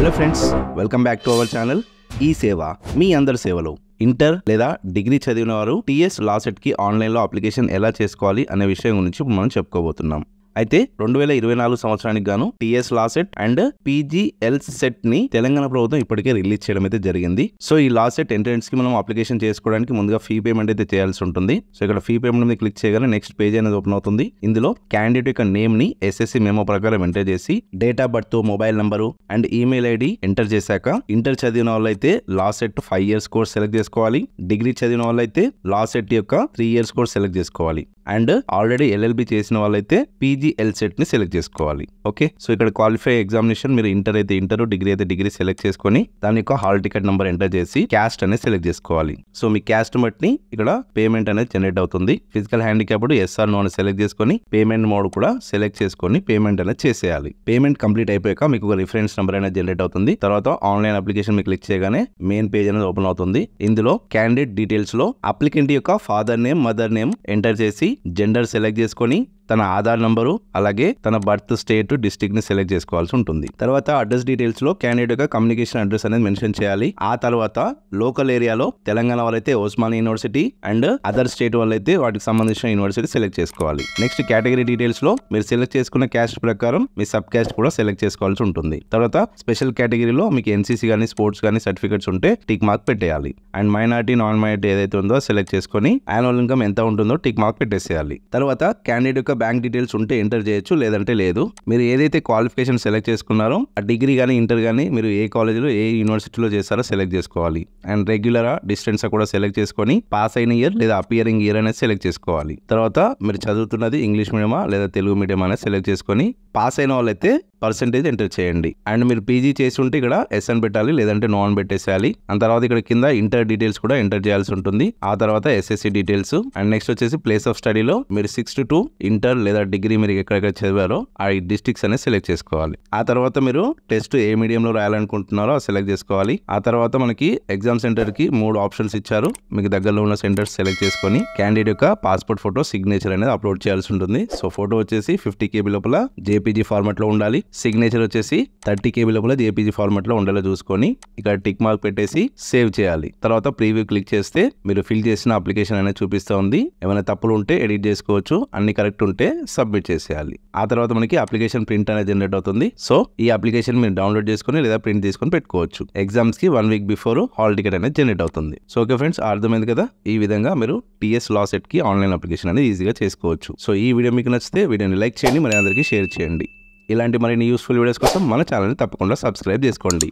Hello friends, welcome back to our channel ఈ సేవ మీ అందరి సేవలో. ఇంటర్ లేదా డిగ్రీ చదివిన వారు టీఎస్ లా సెట్ కి ఆన్లైన్లో అప్లికేషన్ ఎలా చేసుకోవాలి అనే విషయం గురించి మనం చెప్పుకోబోతున్నాం. అయితే 2024 సంవత్సరానికి గాను TS law set and PGL set ని తెలంగాణ ప్రభుత్వం ఇప్పటికే రిలీజ్ చేయడం అయితే జరిగింది. సో ఈ లా సెట్ ఎంట్రన్స్ కి మనం అప్లికేషన్ చేసుకోవడానికి ముందుగా ఫీ పేమెంట్ అయితే చేయాల్సి ఉంటుంది. సో ఇక్కడ ఫీ పేమెంట్ మీద క్లిక్ చేయగానే నెక్స్ట్ పేజ్ అనేది ఓపెన్ అవుతుంది. ఇందులో క్యాండిడేట్ యొక్క నేమ్ ని ఎస్ఎస్సి మెమో ప్రకారం ఎంటర్ చేసి date of birth, mobile number and email ID enter చేశాక ఇంటర్ చదివిన వాళ్ళైతే law set 5 years course select చేసుకోవాలి. డిగ్రీ చదివిన వాళ్ళైతే లా సెట్ యొక్క 3 years కోర్స్ సెలెక్ట్ చేసుకోవాలి. అండ్ ఆల్రెడీ ఎల్ఎల్బి చేసిన వాళ్ళైతే పీజీఎల్ సెట్ ని సెలెక్ట్ చేసుకోవాలి. ఓకే, సో ఇక్కడ క్వాలిఫై ఎగ్జామినేషన్ మీరు ఇంటర్ అయితే ఇంటర్, డిగ్రీ అయితే డిగ్రీ సెలెక్ట్ చేసుకొని దాని యొక్క హాల్ టికెట్ నెంబర్ ఎంటర్ చేసి క్యాస్ట్ అనేది సెలెక్ట్ చేసుకోవాలి. సో మీ క్యాస్ట్ బట్టి ఇక్కడ పేమెంట్ అనేది జనరేట్ అవుతుంది. Physical handicap yes or no అని సెలెక్ట్ చేసుకొని పేమెంట్ మోడ్ కూడా సెలెక్ట్ చేసుకొని పేమెంట్ అనేది చేసేయాలి. పేమెంట్ కంప్లీట్ అయిపోయాక మీకు ఒక రిఫరెన్స్ నెంబర్ అనేది జనరేట్ అవుతుంది. తర్వాత ఆన్లైన్ అప్లికేషన్ మీకు క్లిక్ చేయగానే మెయిన్ పేజ్ అనేది ఓపెన్ అవుతుంది. ఇందులో క్యాండిడేట్ డీటెయిల్స్ లో అప్లికెంట్ యొక్క father name, mother name enter చేసి జెండర్ సెలెక్ట్ చేసుకొని తన ఆధార్ నంబరు అలాగే తన బర్త్ స్టేట్, డిస్ట్రిక్ట్ ని సెలెక్ట్ చేసుకోవాల్సి ఉంటుంది. తర్వాత అడ్రస్ డీటెయిల్స్ లో క్యాండిడేట్ యొక్క కమ్యూనికేషన్ అడ్రస్ అనేది మెన్షన్ చేయాలి. ఆ తర్వాత లోకల్ ఏరియాలో తెలంగాణ వాళ్ళైతే Osmania university and other state వాళ్ళైతే వాటికి సంబంధించిన యూనివర్సిటీ సెలెక్ట్ చేసుకోవాలి. నెక్స్ట్ కేటగిరీ డీటెయిల్స్ లో మీరు సెలెక్ట్ చేసుకున్న క్యాస్ట్ ప్రకారం మీ సబ్ క్యాస్ట్ కూడా సెలెక్ట్ చేసుకోవాల్సి ఉంటుంది. తర్వాత స్పెషల్ కేటగిరీలో మీకు ఎన్సీసీ కానీ స్పోర్ట్స్ కానీ సర్టిఫికేట్స్ ఉంటే టిక్ మార్క్ పెట్టేయాలి. అండ్ మైనారిటీ, నాన్ మైనారిటీ ఏదైతే ఉందో సెలెక్ట్ చేసుకొని యాన్యువల్ ఇన్కమ్ ఎంత ఉంటుందో టిక్ మార్క్ పెట్టేసేయాలి. తర్వాత క్యాండిడేట్ యొక్క బ్యాంక్ డీటెయిల్స్ ఉంటే ఎంటర్ చేయొచ్చు, లేదంటే లేదు. మీరు ఏదైతే క్వాలిఫికేషన్ సెలెక్ట్ చేసుకున్నారో ఆ డిగ్రీ కానీ ఇంటర్ కానీ మీరు ఏ కాలేజీలో ఏ యూనివర్సిటీలో చేస్తారో సెలెక్ట్ చేసుకోవాలి. అండ్ రెగ్యులరా డిస్టెన్స్ కూడా సెలెక్ట్ చేసుకొని పాస్ అయిన ఇయర్ లేదా అపియరింగ్ ఇయర్ అనేది సెలెక్ట్ చేసుకోవాలి. తర్వాత మీరు చదువుతున్నది ఇంగ్లీష్ మీడియమా లేదా తెలుగు మీడియం అనేది సెలెక్ట్ చేసుకొని పాస్ అయిన వాళ్ళైతే పర్సెంటేజ్ ఎంటర్ చేయండి. అండ్ మీరు పీజీ చేసి ఉంటే ఇక్కడ ఎస్ అని పెట్టాలి, లేదంటే నో అని పెట్టేసేయాలి. అండ్ తర్వాత ఇక్కడ కింద ఇంటర్ డీటెయిల్స్ కూడా ఎంటర్ చేయాల్సి ఉంటుంది. ఆ తర్వాత ఎస్ఎస్సి డీటెయిల్స్ అండ్ నెక్స్ట్ వచ్చేసి ప్లేస్ ఆఫ్ స్టడీలో మీరు 6 to 2 ఇంటర్ లేదా డిగ్రీ మీరు ఎక్కడెక్కడ చదివారో ఆ డిస్ట్రిక్ట్స్ అనేది సెలెక్ట్ చేసుకోవాలి. ఆ తర్వాత మీరు టెస్ట్ ఏ మీడియంలో రాయాలనుకుంటున్నారో సెలెక్ట్ చేసుకోవాలి. ఆ తర్వాత మనకి ఎగ్జామ్ సెంటర్ కి 3 ఆప్షన్స్ ఇచ్చారు. మీకు దగ్గరలో ఉన్న సెంటర్స్ సెలెక్ట్ చేసుకొని క్యాండిడేట్ యొక్క పాస్పోర్ట్ ఫోటో, సిగ్నేచర్ అనేది అప్లోడ్ చేయాల్సి ఉంటుంది. సో ఫోటో వచ్చేసి 50 KB లోపల జేపీజీ ఫార్మాట్ లో ఉండాలి. సిగ్నేచర్ వచ్చేసి 30 KB లోపల జేపీజీ ఫార్మాట్ లో ఉండేలా చూసుకొని ఇక్కడ టిక్ మార్క్ పెట్టేసి సేవ్ చేయాలి. తర్వాత ప్రీవ్యూ క్లిక్ చేస్తే మీరు ఫిల్ చేసిన అప్లికేషన్ అనేది చూపిస్తూ ఉంది. ఏమైనా తప్పులు ఉంటే ఎడిట్ చేసుకోవచ్చు, అన్ని కరెక్ట్ ఉంటే సబ్మిట్ చేసేయాలి. ఆ తర్వాత మనకి అప్లికేషన్ ప్రింట్ అనేది జనరేట్ అవుతుంది. సో ఈ అప్లికేషన్ మీరు డౌన్లోడ్ చేసుకుని లేదా ప్రింట్ తీసుకొని పెట్టుకోవచ్చు. ఎగ్జామ్స్ కి 1 week బిఫోర్ హాల్ టికెట్ అనేది జనరేట్ అవుతుంది. సో ఓకే ఫ్రెండ్స్, అర్థమైంది కదా? ఈ విధంగా మీరు టీఎస్ లా సెట్ కి ఆన్లైన్ అప్లికేషన్ అనేది ఈజీగా చేసుకోవచ్చు. సో ఈ వీడియో మీకు నచ్చితే వీడియోని లైక్ చేయండి, మరి అందరికీ షేర్ చేయండి. ఇలాంటి మరిన్ని యూస్ఫుల్ వీడియోస్ కోసం మన ఛానల్ని తప్పకుండా సబ్స్క్రైబ్ చేసుకోండి.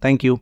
Thank you.